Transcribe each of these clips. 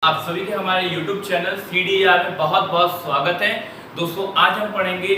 आप सभी के हमारे YouTube चैनल CDER में बहुत बहुत स्वागत है। दोस्तों आज हम पढ़ेंगे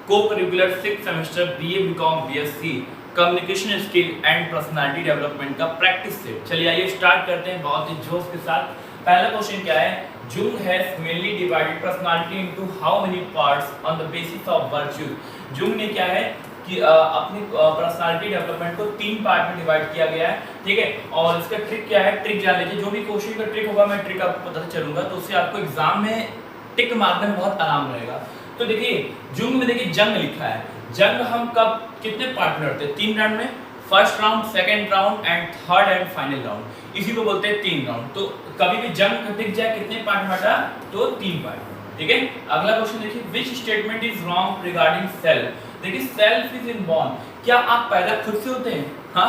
को curricular 6th semester BA BCom BSc communication skill and personality development का प्रैक्टिस सेट। चलिए आइए स्टार्ट करते हैं बहुत ही जोश के साथ। पहला क्वेश्चन क्या है? Jung has mainly divided personality into how many parts on the basis of virtue। Jung ने क्या है कि अपनी पर्सनालिटी डेवलपमेंट को 3 पार्ट में डिवाइड किया गया है, ठीक है। और इसका ट्रिक क्या है, ट्रिक जान लीजिए। जो भी क्वेश्चन का ट्रिक होगा मैं ट्रिक आपको पता चलूंगा, तो उससे आपको एग्जाम में टिक मारने में बहुत आराम रहेगा। तो देखिए जुंग में देखिए जंग लिखा है। जंग हम कब कितने पार्ट में लड़ते हैं? 3 राउंड में, first round, second round and third and final round. इसी को बोलते हैं 3 राउंड। तो कभी भी जंग दिख जाए कितने पार्ट में हटा, तो 3 पार्ट, ठीक है। अगला क्वेश्चन देखिए, which statement is wrong regarding self. देखिए सेल्फ इज इनबॉर्न। क्या आप पैदा खुद से होते हैं? हाँ,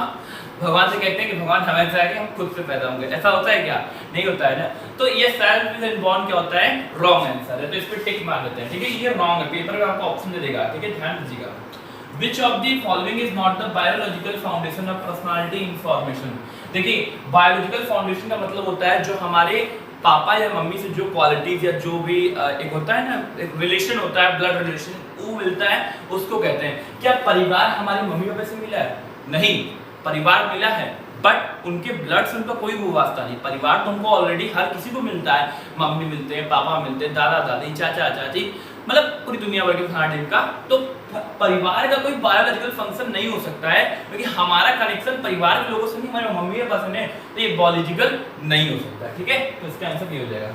भगवान से कहते हैं कि भगवान हमें चाहिए हम खुद से पैदा होंगे, ऐसा होता है क्या? नहीं होता है ना। तो ये सेल्फ इज इनबॉर्न क्या होता है? रॉन्ग आंसर है, तो इस पे टिक मार देते हैं, ठीक है। ये रॉन्ग है, पेपर में आपको ऑप्शन दे देगा, ठीक है, ध्यान दीजिएगा। Which of the following is not the biological foundation of personality information। देखिए बायोलॉजिकल फाउंडेशन का मतलब होता है जो हमारे पापा या मम्मी से जो क्वालिटीज या जो भी एक होता है ना, एक रिलेशन होता है, ब्लड रिलेशन, वो मिलता है, उसको कहते हैं। क्या परिवार हमारे मम्मी पापा से मिला है? नहीं, परिवार मिला है बट उनके ब्लड से उनका कोई वो वास्ता नहीं। परिवार तो उनको ऑलरेडी हर किसी को मिलता है, मम्मी मिलते हैं, पापा मिलते हैं, दादा दादी, चाचा चाची, मतलब पूरी दुनिया भर के फैमिली का। तो परिवार का कोई बायोलॉजिकल फंक्शन नहीं हो सकता है, क्योंकि हमारा कनेक्शन परिवार के लोगों से नहीं, हमारे मम्मी पापा से है, तो ये बायोलॉजिकल नहीं हो सकता, ठीक है। तो इसका आंसर ये हो जाएगा,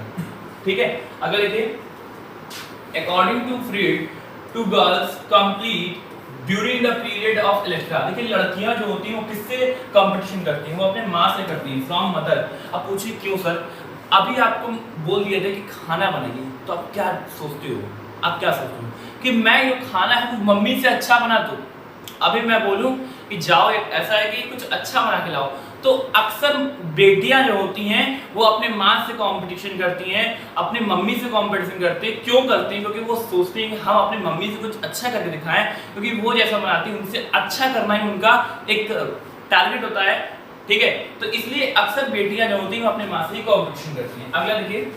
ठीक है। अगर देखिए according to Freud to girls complete during the period of Electra. देखिए लड़कियां जो होती हैं वो किससे कंपटीशन करती हैं? वो अपने माँ से करती हैं, फ्रॉम मदर। अब पूछिए क्यों सर? अभी आपको बोल दिया था कि खाना बनेगी, तो आप क्या सोचते हो? आप क्या सोचते हो कि मैं ये खाना है वो मम्मी से अच्छा बना दूं? अभी मैं बोलूं कि जाओ, एक ऐसा है कि कुछ अच्छा बना के लाओ, तो अक्सर बेटियां जो होती हैं वो अपने माँ से कंपटीशन करती हैं, अपनी मम्मी से कंपटीशन करती हैं। क्यों करती हैं? क्योंकि वो सोचती हैं कि हम अपनी मम्मी से कुछ अच्छा करके दिखाएं, क्योंकि वो जैसा बनाती है उनसे अच्छा करना ही उनका एक टारगेट होता है, ठीक है। तो इसलिए अक्सर बेटियां जो होती हैं वो अपने माँ से ही कंपटीशन करती हैं। अगला देखिए,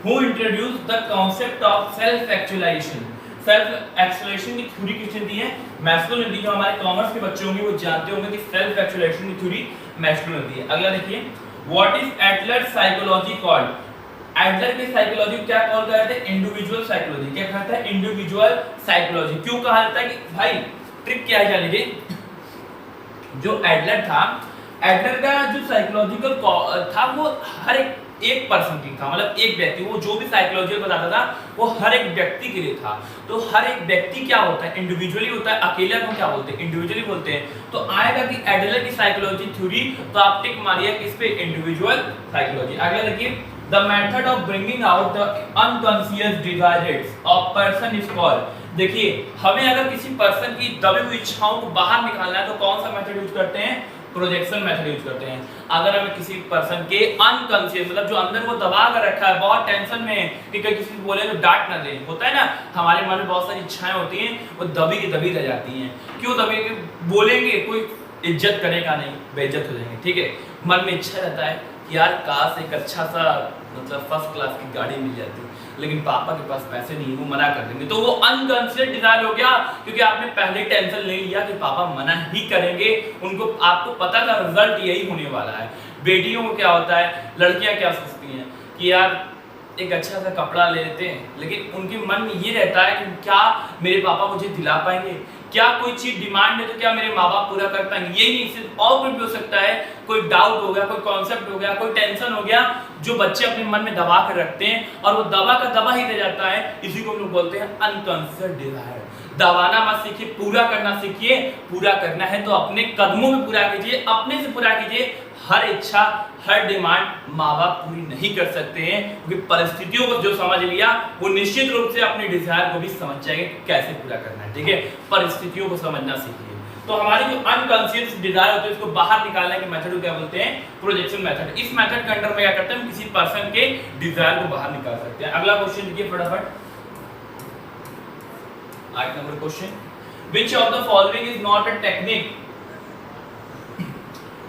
who introduced the concept of self actualization. Self actualization की थ्योरी किसने दी है? मैस्लो ने दी। जो हमारे कॉमर्स के बच्चे होंगे वो जानते होंगे कि सेल्फ एक्चुअलाइजेशन की थ्योरी मैस्लो ने दी है। अगला देखिए, what is Adler psychology called. Adler की साइकोलॉजी क्या कॉल करते हैं? Individual psychology. क्या कहता है? Individual psychology. क्यों कहा जाता है? कि भाई ट्रिक क्या है, जान लीजिए। जो एडलर था, एडलर का जो साइकोलॉजिकल था वो हर एक पर्सन की था, मतलब एक व्यक्ति, वो जो भी साइकोलॉजिकल बताता था वो हर एक व्यक्ति के लिए था। तो हर एक व्यक्ति क्या होता है? इंडिविजुअली होता है। अकेला को क्या बोलते हैं? इंडिविजुअली बोलते हैं। तो आएगा कि एडलर की साइकोलॉजी थ्योरी, तो आप टिक मारिए किस पे? Individual psychology. अगला देखिए, the method of bringing out the unconscious desires of person is called. देखिए हमें अगर किसी पर्सन की दबी हुई इच्छाओं को बाहर निकालना है तो कौन सा मेथड यूज करते हैं? प्रोजेक्शन मेथड यूज करते हैं। अगर हमें किसी पर्सन के अनकॉन्शियस, मतलब जो अंदर वो दबा कर रखा है, बहुत टेंशन में है कि कहीं किसी को बोले तो डांट ना दे, होता है ना, हमारे मन में बहुत सारी इच्छाएं होती हैं, वो दबी की दबी रह जाती हैं। क्यों दबी? बोलेंगे कोई इज्जत करेगा नहीं, बेइज्जत हो जाएंगे, ठीक है। मन में इच्छा रहता है कि यार काश एक अच्छा सा मतलब फर्स्ट क्लास की गाड़ी मिल जाती, लेकिन पापा के पास पैसे नहीं, वो मना कर देंगे, तो वो अनकॉन्शियस डिजायर हो गया, क्योंकि आपने पहले टेंशन ले लिया कि पापा मना ही करेंगे। उनको आपको पता था रिजल्ट यही होने वाला है। बेटियों को क्या होता है, लड़कियां क्या सोचती हैं कि यार एक अच्छा सा कपड़ा ले लेते हैं, लेकिन उनके मन में ये रहता है कि क्या मेरे पापा मुझे दिला पाएंगे, क्या कोई चीज डिमांड है तो क्या मेरे माँ बाप पूरा कर पाएंगे। यही नहीं, सिर्फ और कुछ भी हो सकता है, कोई डाउट हो गया, कोई कॉन्सेप्ट हो गया, कोई टेंशन हो गया, जो बच्चे अपने मन में दबा कर रखते हैं और वो दबा का दबा ही रह जाता है। इसी को हम लोग बोलते हैं अनकॉन्शियस डिजायर। दबाना मत सीखिए, पूरा करना सीखिए। पूरा करना है तो अपने कदमों में पूरा कीजिए, अपने से पूरा कीजिए। हर इच्छा, हर डिमांड माँ बाप पूरी नहीं कर सकते हैं, क्योंकि परिस्थितियों को जो समझ लिया वो निश्चित रूप से अपने डिजायर को भी समझ जाएंगे कैसे पूरा करना है, ठीक है। परिस्थितियों को समझना सीखिए। तो हमारी जो अनकॉन्शियस डिजायर होती है उसको बाहर निकालने के मेथड को क्या बोलते हैं? Projection method. इस मेथड के अंडर में क्या करते हैं? हम किसी पर्सन के डिजायर को बाहर निकाल सकते हैं। अगला क्वेश्चन देखिए फटाफट, 8 number question, which of the following is not a technique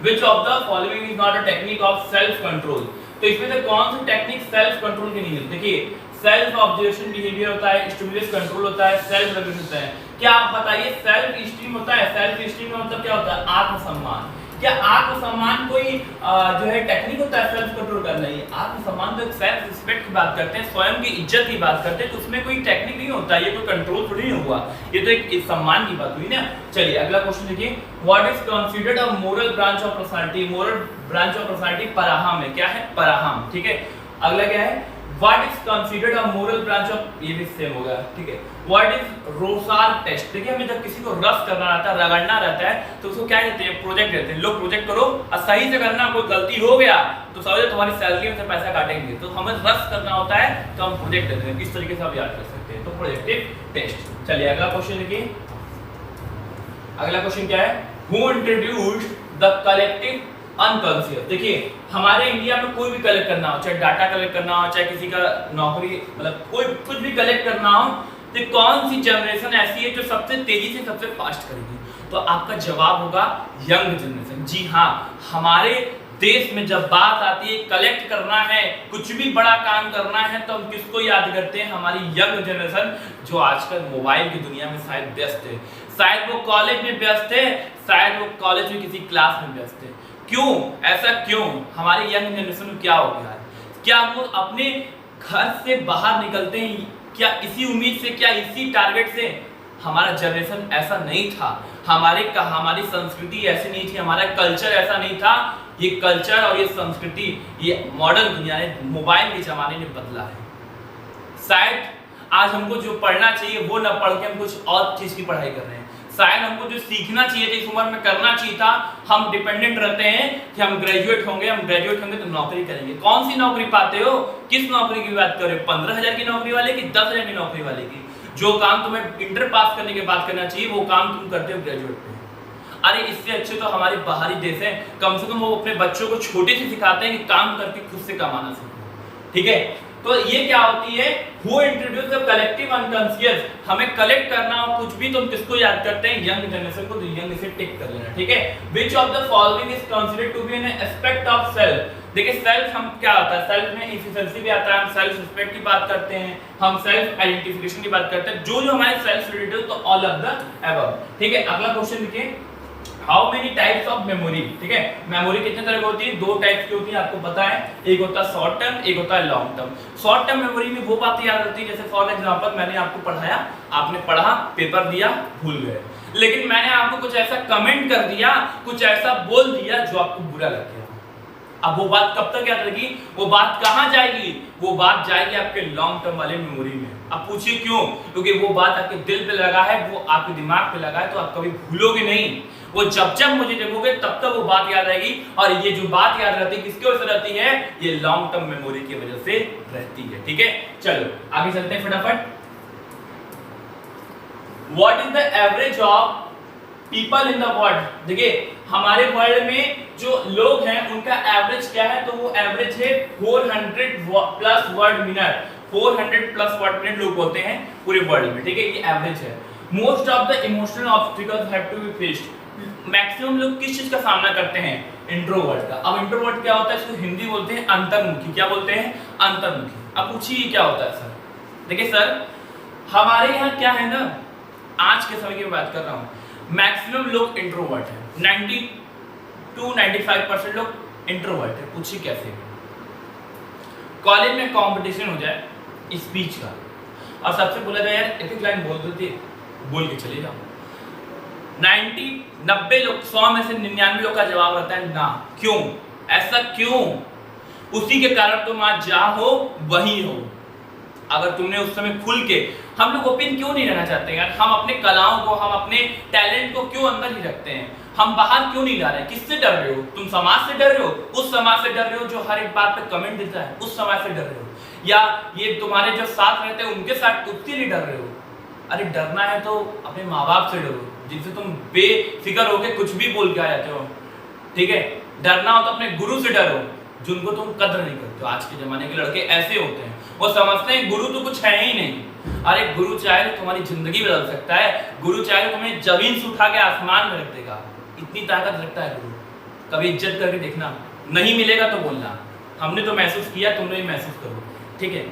Which of the following is not a technique of self control? तो इसमें से कौन सी टेक्निक सेल्फ कंट्रोल की नहीं है? देखिए सेल्फ ऑब्जर्वेशन बिहेवियर होता है, स्टिमुलस कंट्रोल होता है, सेल्फ रेगुलेशन होता है। क्या आप बताइए सेल्फ स्टीम होता है? सेल्फ स्टीम में मतलब क्या होता है? आत्मसम्मान। क्या आत्मसम्मान कोई जो है टेक्निक होता है सेल्फ कंट्रोल करना? ही आत्मसम्मान तो एक सेल्फ रिस्पेक्ट की बात करते हैं, स्वयं की इज्जत की बात करते हैं, तो उसमें कोई टेक्निक नहीं होता, ये कोई कंट्रोल थोड़ी नहीं हुआ, ये तो एक सम्मान की बात हुई ना। चलिए अगला क्वेश्चन देखिए, what is considered a moral branch of personality? Moral branch of personality पराहम है। क्या है? पराहम। ठीक है, अगला क्या है? What is considered a moral branch of, ये भी सेम होगा। ठीक है, What is रोसार टेस्ट? देखिए हमें जब किसी को रस करना रहता है, रगड़ना रहता है, तो उसको क्या कहते हैं? प्रोजेक्ट देते हैं। लोग प्रोजेक्ट करो और सही से करना, कोई गलती हो गया तो समझो तुम्हारी सैलरी में से पैसा काटेंगे। तो हमें रस करना होता है तो हम प्रोजेक्ट देते हैं। इस तरीके से आप याद कर सकते हैं, तो प्रोजेक्टिव टेस्ट। चलिए अगला क्वेश्चन देखिए, अगला क्वेश्चन क्या है? Who introduced the collective unconscious? देखिए हमारे इंडिया में कोई भी कलेक्ट करना हो, चाहे डाटा कलेक्ट करना हो, चाहे किसी का नौकरी मतलब कोई कुछ भी कलेक्ट करना हो, तो कौन सी जनरेशन ऐसी है जो सबसे तेजी से सबसे फास्ट करेगी? तो आपका जवाब होगा यंग जनरेशन। जी हाँ, हमारे देश में जब बात आती है कलेक्ट करना है, कुछ भी बड़ा काम करना है, तो हम किसको याद करते हैं? हमारी यंग जनरेशन, जो आजकल मोबाइल की दुनिया में शायद व्यस्त है। शायद वो कॉलेज में व्यस्त है, शायद वो कॉलेज में किसी क्लास में व्यस्त है। क्यों ऐसा? क्यों हमारे यंग जनरेशन में क्या हो गया है? क्या वो अपने घर से बाहर निकलते हैं? क्या इसी उम्मीद से, क्या इसी टारगेट से? हमारा जनरेशन ऐसा नहीं था, हमारी संस्कृति ऐसी नहीं थी, हमारा कल्चर ऐसा नहीं था। ये कल्चर और ये संस्कृति ये मॉडर्न दुनिया ने, मोबाइल के जमाने ने बदला है। शायद आज हमको जो पढ़ना चाहिए वो न पढ़ के हम कुछ और चीज की पढ़ाई कर रहे हैं। शायद हमको जो सीखना चाहिए था, इस उम्र में करना चाहिए था, हम डिपेंडेंट रहते हैं कि हम ग्रेजुएट होंगे तो नौकरी करेंगे। कौन सी नौकरी पाते हो? किस नौकरी की बात कर रहे हो? 15,000 की नौकरी वाले की, 10,000 की नौकरी वाले की? जो काम तुम्हें इंटर पास करने के बाद करना चाहिए वो काम तुम करते हो ग्रेजुएट पे। अरे इससे अच्छे तो हमारे बाहरी देश हैं, कम से कम वो अपने बच्चों को छोटे से सिखाते हैं कि काम करके खुद से कमाना सीखो। ठीक है, तो ये क्या होती है? Who introduced the collective unconscious? हमें कलेक्ट करना हो कुछ भी तो हम किसको याद करते हैं? यंग जनरेशन को। तो यंग से टिक कर लेना। ठीक है, which of the following is considered to be an aspect of self? देखिए सेल्फ हम क्या होता है? सेल्फ में एफिशिएंसी भी आता है, हम सेल्फ रिस्पेक्ट की बात करते हैं, हम सेल्फ आइडेंटिफिकेशन की बात करते हैं, जो हमारे सेल्फ रिलेटेड, तो ऑल ऑफ द अबव। ठीक है, अगला क्वेश्चन देखिए, how many types of memory? ठीक है, मेमोरी कितने तरह की होती है? 2 टाइप्स की होती है, आपको पता है। एक होता है शॉर्ट टर्म, एक होता है long term. Short term memory में वो बातें याद रहती है, जैसे फॉर एग्जांपल मैंने आपको पढ़ाया, आपने पढ़ा, पेपर दिया, भूल गए, लेकिन मैंने आपको कुछ ऐसा कमेंट कर दिया, कुछ ऐसा बोल दिया जो आपको बुरा लग गया। अब वो बात कब तक याद रहेगी? वो बात कहाँ जाएगी? वो बात जाएगी आपके लॉन्ग टर्म वाले मेमोरी में। अब पूछिए क्यों? क्योंकि वो बात आपके दिल पे लगा है, वो आपके दिमाग पे लगा है, तो आप कभी भूलोगे नहीं। वो जब मुझे देखोगे तब तक वो बात याद रहेगी, और ये जो बात याद रहती है किसकी वजह से रहती है? ये लॉन्ग टर्म मेमोरी की वजह से रहती है। ठीक है, चलो आगे चलते हैं फटाफट। What is the average of people in the world? देखिए हमारे वर्ल्ड में जो लोग हैं उनका एवरेज क्या है? तो वो एवरेज है 400 plus word minute. 400 plus word minute लोग बोलते हैं पूरे वर्ल्ड में। ठीक है, ये एवरेज है। Most of the emotional obstacles have to be faced. Maximum लोग किस चीज का सामना करते हैं? इंट्रोवर्ट का। अब इंट्रोवर्ट क्या होता है? इसको हिंदी बोलते हैं अंतर्मुखी। क्या बोलते हैं? अंतर्मुखी। अब पूछिए क्या होता है सर? देखिए सर, हमारे यहाँ क्या है ना, आज के समय की बात कर रहा हूँ, मैक्सिमम लोग इंट्रोवर्ट हैं। 90 to 95% लोग इंट्रोवर्ट है। पूछिए कैसे? कॉलेज में कंपटीशन हो जाए स्पीच का, और सबसे बोला जाए यार एक लाइन बोल दो, बोल के चले जाओ, 90 लोग 100 में से 99 लोग का जवाब रहता है ना। क्यों? ऐसा क्यों? उसी के कारण तुम आज जहाँ हो वही हो। अगर तुमने उस समय खुल के, हम लोग ओपन क्यों नहीं रहना चाहते यार? हम अपने कलाओं को, हम अपने टैलेंट को क्यों अंदर ही रखते हैं? हम बाहर क्यों नहीं ला रहे? किससे डर रहे हो? तुम समाज से डर रहे हो? उस समाज से डर रहे हो जो हर एक बात पे कमेंट देता है, उस समाज से डर रहे हो? या ये तुम्हारे जो साथ रहते हैं उनके साथ उससे नहीं डर रहे हो? अरे डरना है तो अपने माँ बाप से डरो, जिनसे तुम बेफिक्र होके कुछ भी बोल के आ जाते हो। ठीक है, डरना हो तो अपने गुरु से डरो, जिनको तुम कदर नहीं करते हो। आज के जमाने के लड़के ऐसे होते हैं, वो समझते हैं गुरु तो कुछ है ही नहीं। अरे गुरु चाहे तो तुम्हारी जिंदगी बदल सकता है, गुरु चाहे तो तुम्हें जमीन से उठा के आसमान में रख देगा, इतनी ताकत रखता है गुरु। कभी इज्जत करके देखना, नहीं मिलेगा तो बोलना। हमने तो महसूस किया, तुमने भी महसूस करो, ठीक है।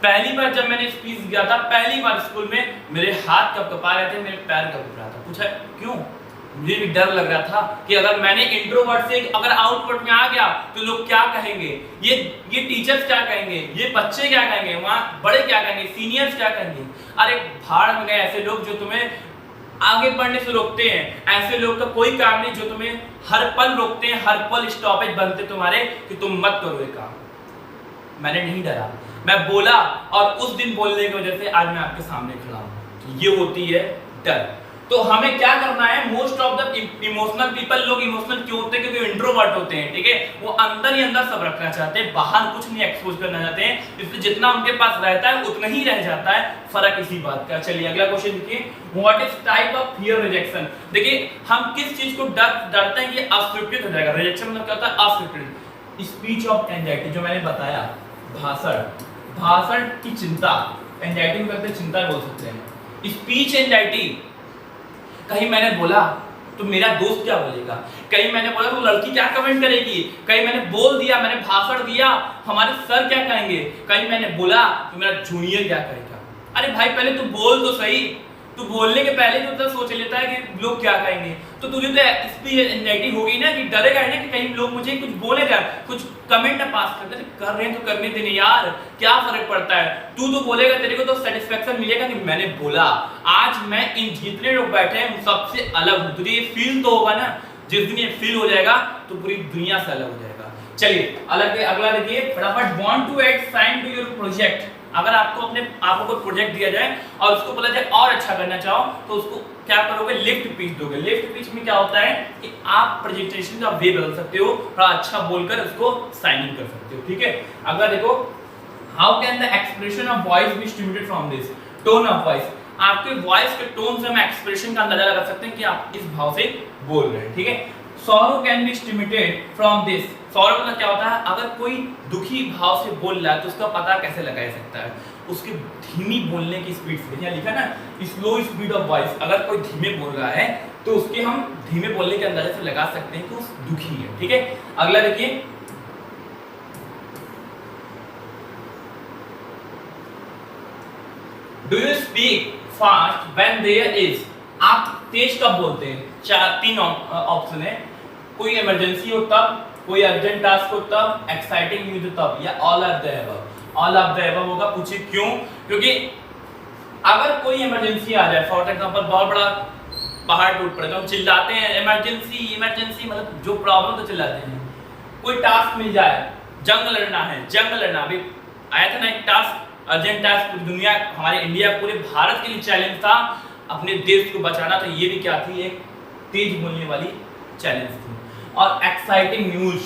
पहली बार जब मैंने स्पीच दिया था, पहली बार स्कूल में, मेरे हाथ कब रहे थे, मेरे पैर कब रहा था। पूछा क्यों? मुझे भी डर लग रहा था कि अगर मैंने इंट्रोवर्ट से अगर आउटवर्ट में आ गया तो लोग क्या कहेंगे, ये टीचर्स क्या कहेंगे, ये बच्चे क्या कहेंगे, वहाँ बड़े क्या कहेंगे, सीनियर्स क्या कहेंगे। अरे भाड़ में गए ऐसे लोग जो तुम्हें आगे बढ़ने से रोकते हैं। ऐसे लोग का कोई काम नहीं जो तुम्हें हर पल रोकते हैं, हर पल स्टॉपेज बनते तुम्हारे कि तुम मत करो ये काम। मैंने नहीं डरा, मैं बोला, और उस दिन बोलने की वजह से आज मैं आपके सामने खड़ा हूँ। ये होती है डर। तो हमें क्या करना है, most of the emotional people, लोग इमोशनल क्यों होते हैं? क्योंकि इंट्रोवर्ट होते हैं, ठीक है। वो अंदर ही अंदर सब रखना चाहते हैं, बाहर कुछ नहीं एक्सपोज करना चाहते हैं, इसलिए जितना उनके पास रहता है उतना ही रह जाता है। फर्क इसी बात का। चलिए अगला क्वेश्चन देखिए, what is type of fear rejection. देखिए हम किस चीज को डरते हैं कि अस्वीकृत हो जाएगा। रिजेक्शन मतलब क्या होता है? अस्वीकृत। स्पीच ऑफ एंजाइटी, जो मैंने बताया, भाषण की चिंता, एंजाइटी को कहते हैं चिंता बोल सकते हैं। स्पीच एंजाइटी, कहीं मैंने बोला तो मेरा दोस्त क्या बोलेगा, कहीं मैंने बोला तो लड़की क्या कमेंट करेगी, कहीं मैंने बोल दिया, मैंने भाषण दिया, हमारे सर क्या कहेंगे, कहीं मैंने बोला तो मेरा जूनियर क्या कहेगा। अरे भाई पहले तू बोल तो सही, तू बोलने के पहले तो उतना सोच लेता है कि लोग क्या कहेंगे। तो तुझे तो स्पीच एंजाइटी हो गई ना, कि डरेगा है ना कि कहीं लोग मुझे कुछ बोलेगा, कुछ कमेंट ना पास कर रहे हैं तो करने देने यार, क्या फर्क पड़ता है। तू तो बोलेगा, तेरे को तो सेटिस्फेक्शन मिलेगा कि मैंने बोला, आज मैं इन जितने लोग बैठे हैं सबसे अलग हूं। तुझे ये फील तो होगा ना, जिस दिन ये फील हो जाएगा तो पूरी दुनिया से अलग हो जाएगा। चलिए अगला देखिए फटाफट। Want to add sign to your project. अगर आपको अपने आप को प्रोजेक्ट दिया जाए और उसको बोला जाए और अच्छा करना चाहो तो उसको क्या करोगे? लिफ्ट पिच दोगे। लिफ्ट पिच में क्या होता है कि आप प्रेजेंटेशन का वे बदल सकते हो, थोड़ा अच्छा बोलकर उसको साइन इन कर सकते हो, ठीक है। अगला देखो, how can the expression of voice be stimulated from this tone of voice. आपके वॉइस के टोन से हम एक्सप्रेशन का अंदाजा लगा सकते हैं कि आप इस भाव से बोल रहे हैं, ठीक है। sorrow can be stimulated from this। sorrow मतलब क्या होता है? अगर कोई दुखी भाव से बोल रहा है तो उसका पता कैसे लगाया सकता है? उसके धीमी बोलने की स्पीड से। यहाँ लिखा ना स्लो स्पीड ऑफ वॉइस। अगर कोई धीमे बोल रहा है तो उसके हम धीमे बोलने के अंदाजे से लगा सकते हैं कि उस दुखी है, ठीक है। अगला देखिए, do you speak fast when there is. आप तेज कब बोलते हैं? तीन ऑप्शन है, कोई इमरजेंसी हो तब, कोई अर्जेंट टास्क हो तब, एक्साइटिंग न्यूज़ हो तब, या all of the above. All of the above होगा। पूछिए क्यों? क्योंकि अगर कोई इमरजेंसी आ जाए, फॉर एग्जांपल बहुत बड़ा पहाड़ टूट पड़े तो हम चिल्लाते हैं इमरजेंसी इमरजेंसी, मतलब जो प्रॉब्लम तो चिल्लाते हैं। कोई टास्क मिल जाए, जंग लड़ना है, जंग लड़ना, अभी आया था ना एक टास्क, अर्जेंट टास्क, पूरी दुनिया, हमारे इंडिया, पूरे भारत के लिए चैलेंज था अपने देश को बचाना। तो ये भी क्या थी? एक तेज बोलने वाली चैलेंज थी। और एक्साइटिंग न्यूज,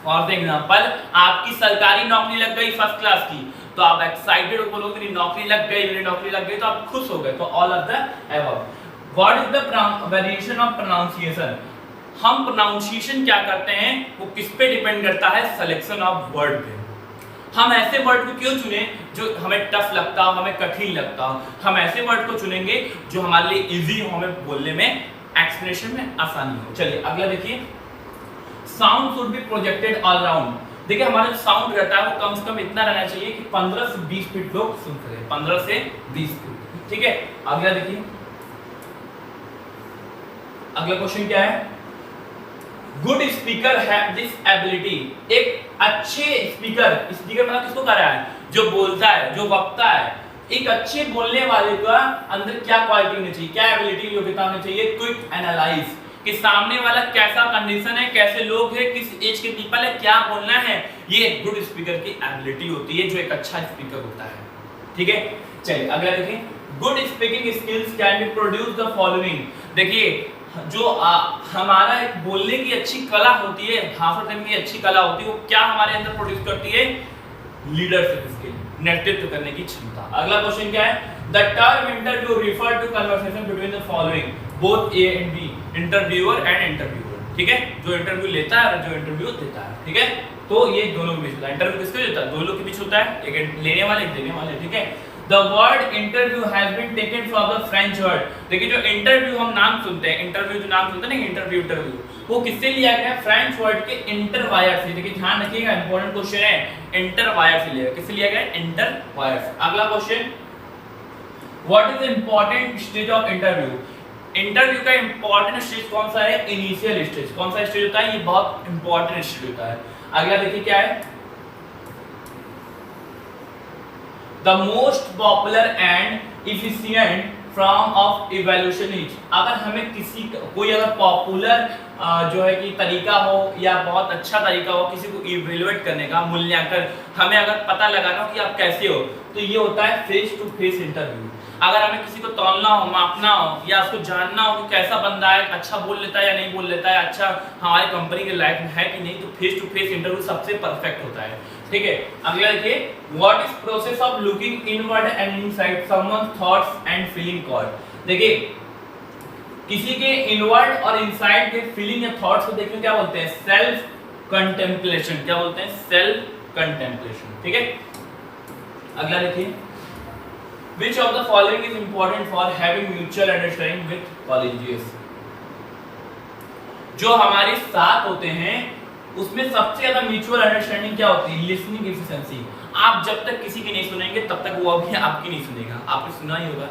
फॉर एग्जांपल आपकी सरकारी नौकरी लग गई फर्स्ट क्लास की, तो आप एक्साइटेड बोलोगे मेरी नौकरी लग गई, मेरी नौकरी लग गई, तो आप खुश हो गए। तो all of the above. What is the variation of pronunciation. हम प्रोनाउंसिएशन क्या करते हैं वो किस पे डिपेंड करता है? सिलेक्शन ऑफ वर्ड पे। हम ऐसे वर्ड को क्यों चुने जो हमें टफ लगता हो, हमें कठिन लगता हो। हम ऐसे वर्ड को चुनेंगे जो हमारे लिए इजी हो, हमें बोलने में, एक्सप्रेशन में आसानी हो। चलिए अगला देखिए, sound should be projected all round. देखिए हमारा जो साउंड रहता है वो कम से कम इतना रहना चाहिए कि 15 से 20 फीट लोग सुन सके, 15 से 20 फीट, ठीक है। अगला देखिए, अगला क्वेश्चन क्या है? Good speaker have this ability. एक अच्छे स्पीकर, स्पीकर मतलब किसको कह रहा है? जो बोलता है, जो वक्ता है। एक अच्छे बोलने वाले का अंदर क्या क्वालिटी होनी चाहिए, क्या एबिलिटी, योग्यता होनी चाहिए? क्विक एनालाइज, कि सामने वाला कैसा कंडीशन है, कैसे लोग हैं, किस एज के पीपल है, क्या बोलना है। ये एक गुड स्पीकर की एबिलिटी होती है, जो एक अच्छा स्पीकर होता है, ठीक है। चलिए अगला देखिए, good speaking skills can be produce the following. देखिए जो हमारा एक बोलने की अच्छी कला होती है, भाषण देने की अच्छी कला होती है, वो क्या हमारे अंदर प्रोड्यूस करती है? लीडरशिप स्किल, नेतृत्व करने की क्षमता। अगला क्वेश्चन क्या है? The term interview refer to conversation between the following, both A and B, interviewer and interviewer, ठीक है। जो इंटरव्यू लेता है और जो इंटरव्यू देता है, ठीक है। तो ये दोनों के बीच होता है। इंटरव्यू किसके होता है? दो लोग के बीच होता है, एक लेने वाले, एक देने वाले, ठीक है। The word interview has been taken from the French word। देखिए जो इंटरव्यू हम नाम सुनते हैं, इंटरव्यू जो नाम सुनते हैं ना, इंटरव्यू, वो किससे लिया गया है? फ्रेंच वर्ड के इंटरवायर से। देखिए ध्यान रखिएगा, इंपॉर्टेंट क्वेश्चन है, इंटरवायर से लिया गया। किससे लिया गया? इंटरवायर से। अगला question, what is the important stage of interview? Interview का इंपॉर्टेंट स्टेज कौन सा है? Initial stage. कौन सा स्टेज होता है? ये बहुत इंपॉर्टेंट स्टेज होता है। अगला देखिए क्या है, the most popular and efficient form of evaluation is. अगर हमें किसी कोई अगर पॉपुलर जो है कि तरीका हो या बहुत अच्छा तरीका हो किसी को इवैल्यूएट करने का, मूल्यांकन, हमें अगर पता लगाना हो कि आप कैसे हो, तो ये होता है फेस टू फेस इंटरव्यू। अगर हमें किसी को तौलना हो, मापना हो या उसको जानना हो कि कैसा बंदा है, अच्छा बोल लेता है या नहीं बोल लेता है, अच्छा हमारी कंपनी के लायक है कि नहीं, तो फेस टू फेस इंटरव्यू सबसे परफेक्ट होता है। ठीक है, अगला देखिए, what is process of looking inward and inside someone's thoughts and feeling called. देखिए किसी के इनवर्ड और इनसाइड के फीलिंग या थॉट्स को देखने क्या बोलते हैं? Self contemplation. क्या बोलते हैं? Self contemplation. ठीक है, अगला देखिए, which of the following is important for having mutual understanding with colleagues? जो हमारे साथ होते हैं उसमें सबसे ज्यादा म्यूचुअल अंडरस्टैंडिंग क्या होती है? Listening efficiency. आप जब तक किसी की नहीं सुनेंगे तब तक वो भी आपकी नहीं सुनेगा। आपने सुना ही होगा,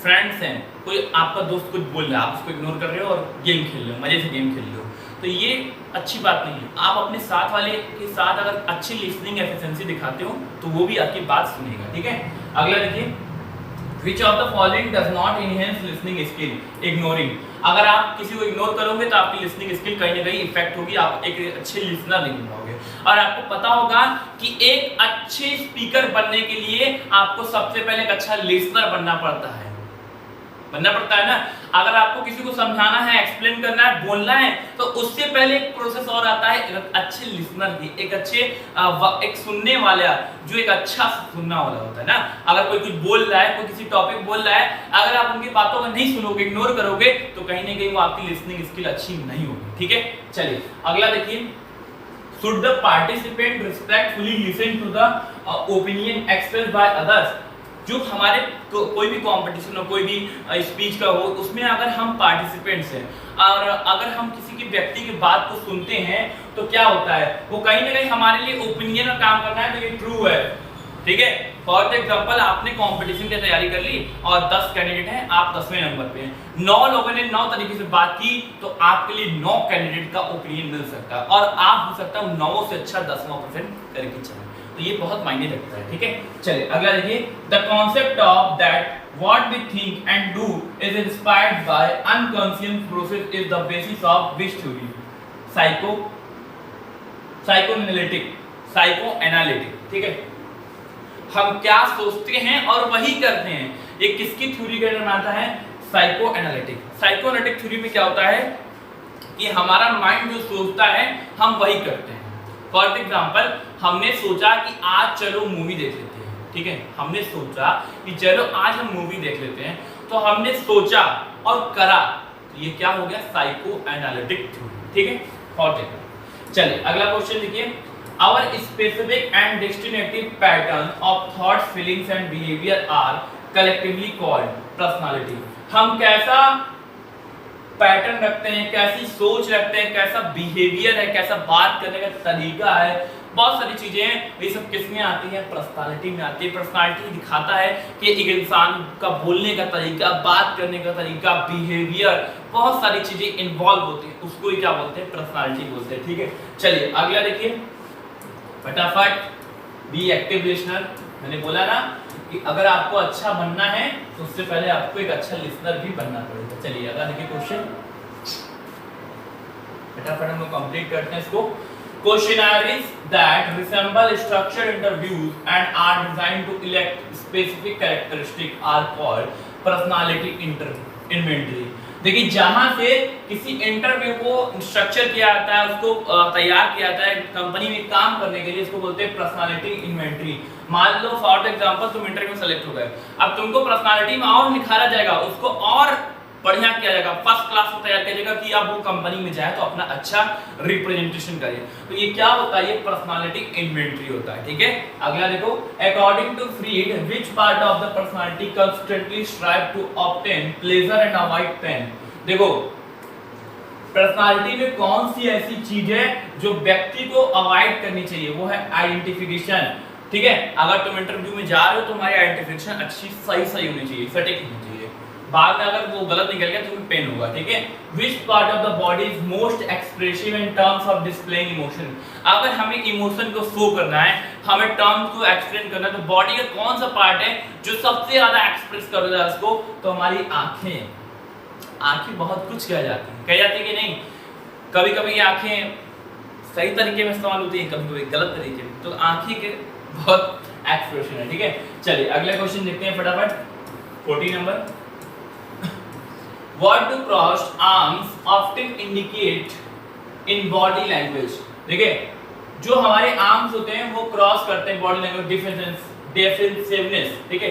फ्रेंड्स हैं, कोई आपका दोस्त कुछ बोल रहा है, आप उसको इग्नोर कर रहे हो और गेम खेल रहे हो, मजे से गेम खेल रहे हो, तो ये अच्छी बात नहीं है। आप अपने साथ वाले के साथ अगर अच्छी लिसनिंग एफिशिएंसी दिखाते हो तो वो भी आपकी बात सुनेगा। ठीक है, अगला देखिए, Which of the following does not enhance listening skill? Ignoring। अगर आप किसी को इग्नोर करोगे तो आपकी लिसनिंग स्किल कहीं ना कहीं इफेक्ट होगी, आप एक अच्छे लिसनर नहीं बन पाओगे। और आपको पता होगा कि एक अच्छे स्पीकर बनने के लिए आपको सबसे पहले एक अच्छा लिसनर बनना पड़ता है ना। अगर आपको किसी को समझाना है, एक्सप्लेन करना है, बोलना है, तो उससे पहले एक प्रोसेस और आता है, एक अच्छे लिसनर की, एक अच्छे एक सुनने वाला, जो एक अच्छा सुनना वाला होता है ना। अगर कोई कुछ बोल रहा है, कोई किसी टॉपिक बोल रहा है, अगर आप उनकी बातों को नहीं सुनोगे, इग्नोर करोगे, तो कहीं ना कहीं वो आपकी लिसनिंग स्किल अच्छी नहीं होगी। ठीक है, चलिए अगला देखिए, should the participant respectfully listen to the opinion expressed by others? जो हमारे कोई भी कंपटीशन हो, कोई भी स्पीच का हो, उसमें अगर हम पार्टिसिपेंट्स हैं और अगर हम किसी की व्यक्ति की बात को सुनते हैं तो क्या होता है? वो कहीं ना कहीं हमारे लिए ओपिनियन का काम करना है, तो ये ट्रू है। ठीक है, फॉर एग्जांपल आपने कंपटीशन की तैयारी कर ली और 10 कैंडिडेट हैं, आप 10वें नंबर पे हैं, 9 लोगों ने 9 तरीके से बात की, तो आपके लिए 9 कैंडिडेट का ओपिनियन मिल सकता है और आप हो सकता है 9 से अच्छा 10% करके चलें। तो ये बहुत मायने रखता है। ठीक है, चलिए अगला देखिए, the concept of that what we think and do is inspired by unconscious process is the basis of which theory? Psychoanalytic. ठीक है, हम क्या सोचते हैं और वही करते हैं, ये किसकी थ्योरी के अंदर आता है? साइकोएनालिटिक। साइकोएनालिटिक थ्योरी में क्या होता है कि हमारा माइंड जो सोचता है हम वही करते हैं। फॉर एग्जांपल, हमने सोचा कि आज चलो मूवी देख लेते हैं। ठीक है, हमने सोचा कि चलो आज हम मूवी देख लेते हैं, तो हमने सोचा और करा, तो ये क्या हो गया? Psychoanalytic theory. ठीक है, फॉर एग्जांपल, चलिए अगला क्वेश्चन देखिए, our specific and distinctive pattern of thoughts, feelings and behavior are collectively called personality। हम कैसा पैटर्न रखते हैं, कैसी सोच रखते हैं, कैसा बिहेवियर है, कैसा बात करने का तरीका है, बहुत सारी चीजें हैं, ये सब किसमें आती है? पर्सनालिटी में आती है। पर्सनालिटी दिखाता है कि एक इंसान का बोलने का तरीका, बात करने का तरीका, बिहेवियर, बहुत सारी चीजें इन्वॉल्व होती है, उसको ही क्या बोलते हैं? पर्सनालिटी बोलते हैं। ठीक है, चलिए अगला देखिए, फटाफट, बी एक्टिव लिसनर। मैंने बोला ना कि अगर आपको अच्छा बनना है तो उससे पहले आपको एक अच्छा लिसनर भी बनना पड़ेगा। चलिए अगला देखिए क्वेश्चन, फटाफट हम लोग कंप्लीट करते हैं इसको। Questionnaires that resemble structured interviews and are designed to elect specific characteristics are called personality inventory। देखिए जहां से किसी इंटरव्यू को स्ट्रक्चर किया जाता है, उसको तैयार किया जाता है कंपनी में काम करने के लिए, इसको बोलते हैं पर्सनालिटी इन्वेंटरी। मान लो फॉर एग्जांपल तुम इंटरव्यू में सेलेक्ट हो गए, अब तुमको पर्सनालिटी में और निखारा जाएगा, उसको और बढ़िया किया जाएगा, फर्स्ट क्लास को तैयार किया जाएगा कि अब वो कंपनी में जाए तो अपना अच्छा रिप्रेजेंटेशन करे। तो ये क्या होता है? ये पर्सनालिटी इन्वेंटरी होता है। ठीक है, अगला देखो, according to Freud which part of the personality constantly strive to obtain pleasure and avoid pain. देखो पर्सनालिटी में कौन सी ऐसी चीज है जो व्यक्ति को अवॉइड करनी चाहिए, वो है आइडेंटिफिकेशन। ठीक है, अगर तुम इंटरव्यू में जा रहे हो तो तुम्हारी आइडेंटिफिकेशन अच्छी सही होनी चाहिए, सटीक होनी चाहिए। बाद में अगर वो गलत निकल गया तो तुम्हें पेन होगा। ठीक है, which part of the body is most expressive in terms of displaying emotion. अगर हमें इमोशन को शो करना है, हमें टर्म्स को एक्सप्लेन करना है, तो बॉडी का कौन सा पार्ट है जो सबसे ज्यादा एक्सप्रेस कर रहा है उसको, तो हमारी आंखें। आंखें बहुत कुछ कह जाती है कि नहीं। कभी कभी आंखें सही तरीके में इस्तेमाल होती है, कभी कभी गलत तरीके में, तो आंखें के बहुत एक्सप्रेशन है। ठीक है, चलिए अगला क्वेश्चन देखते हैं फटाफट। 14 number, What do crossed arms often indicate in body language? देखिए, जो हमारे आर्म्स होते हैं वो क्रॉस करते हैं बॉडी लैंग्वेज डिफेंसिवनेस। ठीक है,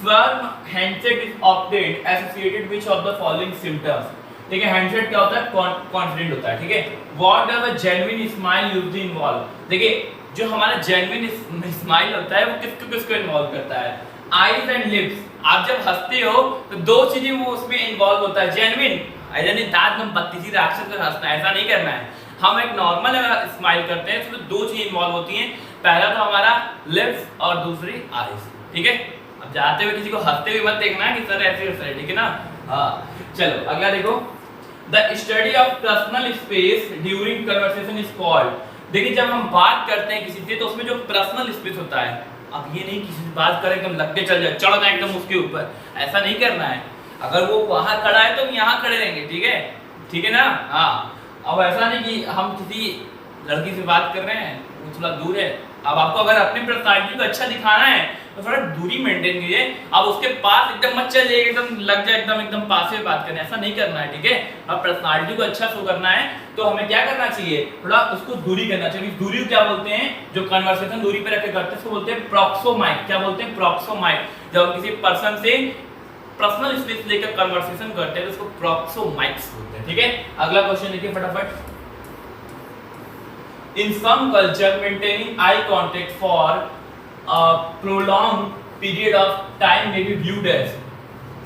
firm handshake is often associated with of the following symptoms। ठीक है, हैंडशेक क्या होता है, कॉन्फिडेंट होता है। ठीक है, what does a genuine smile usually involve? देखिए, जो हमारा जेन्युइन स्माइल होता है वो किसको इन्वॉल्व करता है, आईज एंड लिप्स। आप जब हंसते हो तो दो चीजें वो उसमें इन्वॉल्व होता है, जेन्युइन यानी दांत में बत्तीसी राक्षस का हंसना, ऐसा नहीं करना है। हम एक नॉर्मल अगर स्माइल करते हैं तो दो चीजें इन्वॉल्व होती हैं, पहला तो हमारा लिप्स और दूसरी आईज। ठीक है, अब जाते हुए किसी को हंसते हुए मत देखना कि सर ऐसे है, ठीक है ना। हाँ, चलो अगला देखो, the study of personal space during conversation is called. देखिए, जब हम बात करते हैं किसी से तो उसमें जो पर्सनल स्पेस होता है, अब ये नहीं किसी से बात करें एकदम लग के चल जाए, चढ़ जाए एकदम उसके ऊपर, ऐसा नहीं करना है। अगर वो वहां खड़ा है तो हम यहाँ खड़े रहेंगे। ठीक है ना। हाँ, अब ऐसा नहीं कि हम किसी लड़की से बात कर रहे हैं वो थोड़ा दूर है, अब आपको अगर अपनी पर्सनालिटी को अच्छा दिखाना है तो थोड़ा दूरी मेंटेन कीजिए। अब उसके पास एकदम मत चलिए, एकदम लग जाए एकदम पास में बात करने, ऐसा नहीं करना है। ठीक है, अब पर्सनालिटी को अच्छा शो करना है तो हमें क्या करना चाहिए, थोड़ा उसको दूरी करना चाहिए। दूरी क्या बोलते हैं, जो कन्वर्सेशन दूरी पे रख के करते हैं उसको बोलते हैं प्रॉक्सोमाइक। क्या बोलते हैं, प्रॉक्सोमाइक। जब हम किसी पर्सन से पर्सनल स्पेस लेकर कन्वर्सेशन करते हैं तो उसको प्रॉक्सोमाइक्स बोलते हैं। ठीक है, अगला क्वेश्चन देखिए फटाफट। In some culture, maintaining eye contact for a prolonged period of time may be viewed as।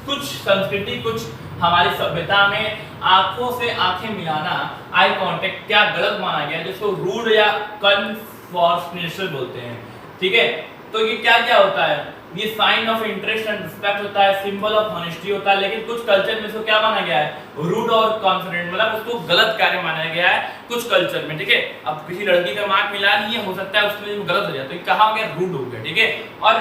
कुछ संस्कृति, कुछ हमारी सभ्यता में आंखों से आंखें मिलाना, आई कांटेक्ट क्या गलत माना गया है, जिसको रूड या कन्फॉर्मेशनल बोलते हैं। ठीक है, तो ये क्या क्या होता है, ये sign of interest and respect होता है, सिंबल ऑफ ऑनेस्टी होता है, लेकिन कुछ कल्चर में इसको क्या माना गया है, रूड और कॉन्फिडेंट, मतलब उसको गलत कार्य माना गया है कुछ कल्चर में। ठीक है, अब किसी लड़की का आंख मिला नहीं है, हो सकता है उसमें गलत हो जाए तो कहा हो गया रूड हो गया। ठीक है, और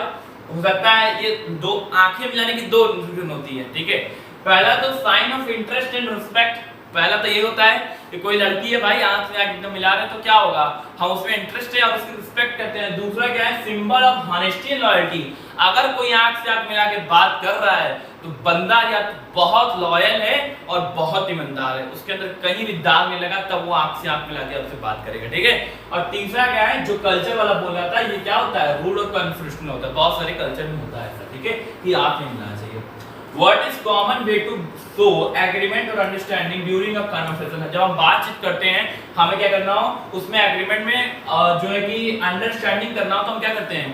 हो सकता है ये दो आंखें मिलाने की दो रीजन होती है। ठीक है, पहला तो sign of interest and respect, पहला तो ये होता है कि कोई लड़की है भाई आंख से आंख एकदम मिला रहे हैं तो क्या होगा, हम उसमें इंटरेस्ट है और उसकी रिस्पेक्ट करते हैं। दूसरा क्या है, symbol of honesty and loyalty. अगर कोई आंख से आंख मिला के बात कर रहा है तो बंदा या तो बहुत लॉयल है और बहुत ईमानदार है, उसके अंदर कहीं भी दाग नहीं लगा तब वो आंख से आंख मिला के आपसे बात करेगा। ठीक है, और तीसरा क्या है, जो कल्चर वाला बोल रहा था, ये क्या होता है, रूड और कन्फ्यूजन होता है, बहुत सारे कल्चर में होता है ऐसा। ठीक है, कि आंख नहीं मिलाना चाहिए। What is common way to show agreement or understanding during a conversation? जब हम बातचीत करते हैं हमें क्या करना हो, उसमें एग्रीमेंट में जो है कि अंडरस्टैंडिंग करना हो तो हम क्या करते हैं,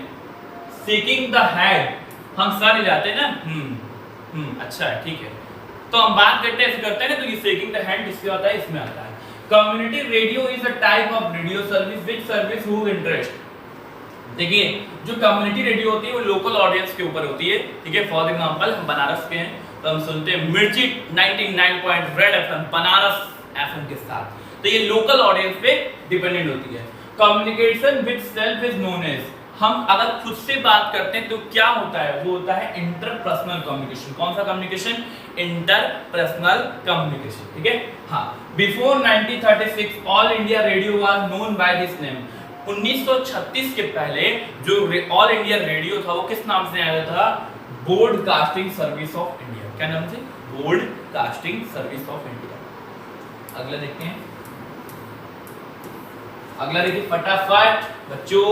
सीकिंग द हेड, हम सर हिलाते हैं ना, अच्छा है, ठीक है, तो हम बात करते हैं ऐसे करते हैं ना, तो ये सीकिंग द हैंड इससे आता है, इसमें आता है। Community radio is a type of radio service which service who interest. देखिए, जो कम्युनिटी रेडियो होती है वो लोकल ऑडियंस के ऊपर होती है। ठीक है, फॉर एग्जांपल हम बनारस के हैं तो हम सुनते हैं मिर्ची 99 रेड एफएम बनारस एफएम के साथ, तो ये लोकल ऑडियंस पे डिपेंडेंट होती है। Communication with self is known as, हम अगर खुद से बात करते हैं तो क्या होता है, वो होता है इंटरपर्सनल कम्युनिकेशन। कौन सा कम्युनिकेशन, इंटरपर्सनल कम्युनिकेशन। ठीक है, हाँ, before 1936 all India radio was known by this name. 1936 के पहले जो ऑल इंडिया रेडियो था वो किस नाम से आया था, ब्रॉडकास्टिंग सर्विस ऑफ इंडिया। क्या नाम से, ब्रॉडकास्टिंग सर्विस ऑफ इंडिया। अगला देखते हैं, अगला देखिए फटाफट बच्चों।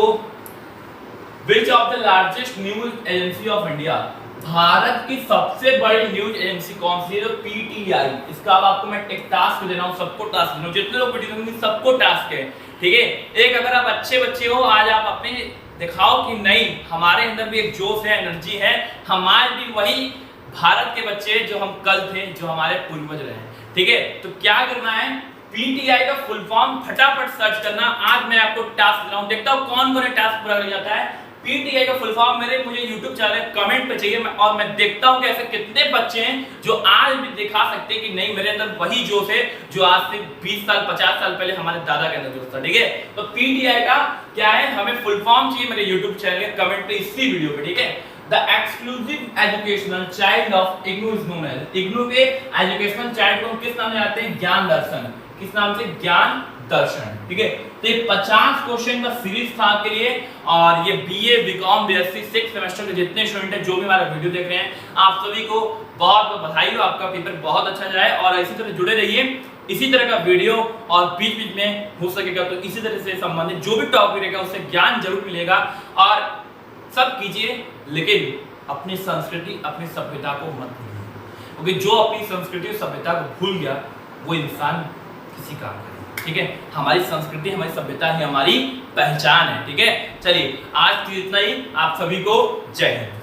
Which of the largest news agency of India, Bharat की सबसे बड़ी न्यूज एजेंसी कौन सी है, तो पीटीआई। इसका अब आपको मैं एक टास्क दे रहा हूं, सबको टास्क दे रहा हूं, जितने लोग वीडियो देखेंगे सबको टास्क है। ठीक है, एक अगर आप अच्छे बच्चे हो, आज आप अपने दिखाओ कि नहीं हमारे अंदर भी एक जोश है, एनर्जी है, हमारे भी वही भारत के बच्चे जो हम कल थे, जो हमारे पूर्वज रहे। ठीक है, तो क्या करना है, पीटीआई का फुल फॉर्म फटाफट सर्च करना। आज मैं आपको टास्क दिलाऊं, देखता हूं कौन कौन टास्क पूरा कर जाता है। पीटीआई का फुल फॉर्म मुझे YouTube चैनल कमेंट पे चाहिए, और मैं देखता हूं कि ऐसे कितने बच्चे हैं जो आज भी दिखा सकते हैं कि नहीं मेरे अंदर वही जोश है जो आज से 20 साल 50 साल पहले हमारे दादा के अंदर जोश था। ठीक है, तो पीटीआई का क्या है, हमें फुल फॉर्म चाहिए मेरे YouTube चैनल के कमेंट पे इसी वीडियो पे। ठीक है, the exclusive educational child of IGNOU is known as, IGNOU के एजुकेशनल चाइल्ड को किस नाम से जानते हैं, ज्ञान दर्शन। किस नाम से, ज्ञान दर्शन। ठीक है, तो ये 50 क्वेश्चन का सीरीज था आपके लिए, और ये बीए बीकॉम बीएससी 6 सेमेस्टर के जितने स्टूडेंट हैं जो भी हमारा वीडियो देख रहे हैं, आप सभी को बहुत बहुत बधाई हो, आपका पेपर बहुत अच्छा जाए। और इसी तरह जुड़े रहिए, इसी तरह का वीडियो, और बीच बीच में हो सकेगा तो इसी तरह से संबंधित जो भी टॉपिक रहेगा उससे ज्ञान जरूर मिलेगा। और सब कीजिए, लेकिन अपनी संस्कृति अपनी सभ्यता को मत भूलिए, क्योंकि जो अपनी संस्कृति और सभ्यता को भूल गया वो इंसान किसी काम का नहीं। ठीक है, हमारी संस्कृति हमारी सभ्यता ही हमारी पहचान है। ठीक है, चलिए आज की इतना ही, आप सभी को जय हिंद।